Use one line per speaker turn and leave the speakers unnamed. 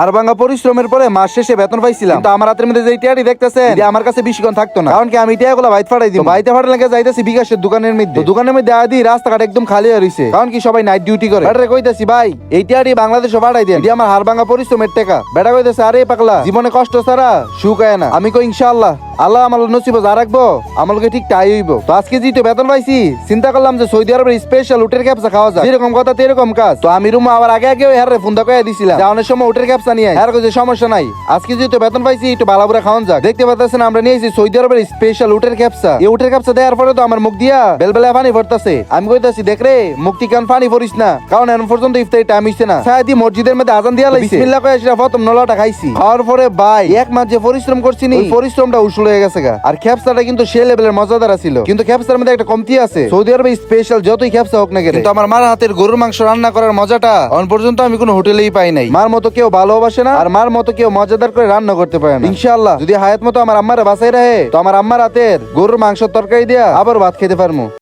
হাড়ভাঙা পরিশ্রমের পরে মাস শেষে বেতন পাইছিলাম, কিন্তু আমার হাতের মধ্যে যে টিয়াটি দেখতেছেন আমার কাছে বেশিক্ষণ থাকতো না, কারণ কি আমি টিয়াগুলো বাইত ফাটাই দিই। বাইতে ফাটার লাগে যাইতেছি বিকাশের দোকানের মধ্যে, দোকানের মধ্যে আদি রাস্তাঘাট একদম খালি হয়ে রইছে, কারণ কি সবাই নাইট ডিউটি করে। বেটারে কইতাছি ভাই এই টিয়াটি বাংলাদেশে পাঠাই দেন, আমার হাড়ভাঙা পরিশ্রমের টাকা। বেটা কইতেছে আরে পাগলা জীবনে কষ্ট ছাড়া সুখ হয় না। আমি কই ইনশাআল্লাহ আল্লাহ আমার নসিব যা রাখবো আমাকে ঠিক তাই হইব। তো আজকে যেহেতু বেতন পাইছি চিন্তা করলাম যে সৌদি আরবের স্পেশাল উটের ক্যাপসা খাওয়া যায়, যেরকম কথা তেরকম কাজ। তো আমি রুমে আবার আগে হেরে ফোন কয়ে দিছিলাম যে অনেক সময় উটের ক্যাপসা নিয়ে আর কিছু সমস্যা নাই, আজকে যেহেতু বেতন পাইছি একটু বালাপুরা খাওয়ান যাক। দেখতে পাচ্ছেন আমরা নিয়েছি সৌদি আরবের স্পেশাল উটের ক্যাপসা। এই উটের ক্যাপসা দেওয়ার পরে তো আমার মুখ দিয়া বেলবেলা পানি ভরতেছে। আমি কইতাছি দেখ রে মুক্তি কান পানি ভরিস না, কারণ এখন পর্যন্ত ইফতারি টাইম হইছে না। সায়াদি মসজিদের মধ্যে আজান দিয়া লাইছে, বিসমিল্লাহ কয়ে সেটা প্রথম নলাটা খাইছি। খাওয়ার পরে ভাই এক মাস যে পরিশ্রম করছি নি পরিশ্রমটা উসুল হয়ে গেছে গা। আর ক্যাপসাটা কিন্তু সে লেভেলের মজাদার ছিল, কিন্তু ক্যাপসার মধ্যে একটা কমতি আছে। সৌদি আরবে স্পেশাল যতই ক্যাপসা হোক না কেন, কিন্তু আমার মার হাতের গরুর মাংস রান্না করার মজাটা এখন পর্যন্ত আমি কোনো হোটেলেই পাই নাই। মার মতো কেউ ভালোবাসে না, আর মার মতো কেউ মজাদার করে রান্না করতে পারে না। ইনশাআল্লাহ যদি হায়াত মতো আমার আম্মারে বাঁচাই রাখে তো আমার আম্মার হাতের গরুর মাংস তরকারি দিয়া আবার ভাত খেতে পারবো।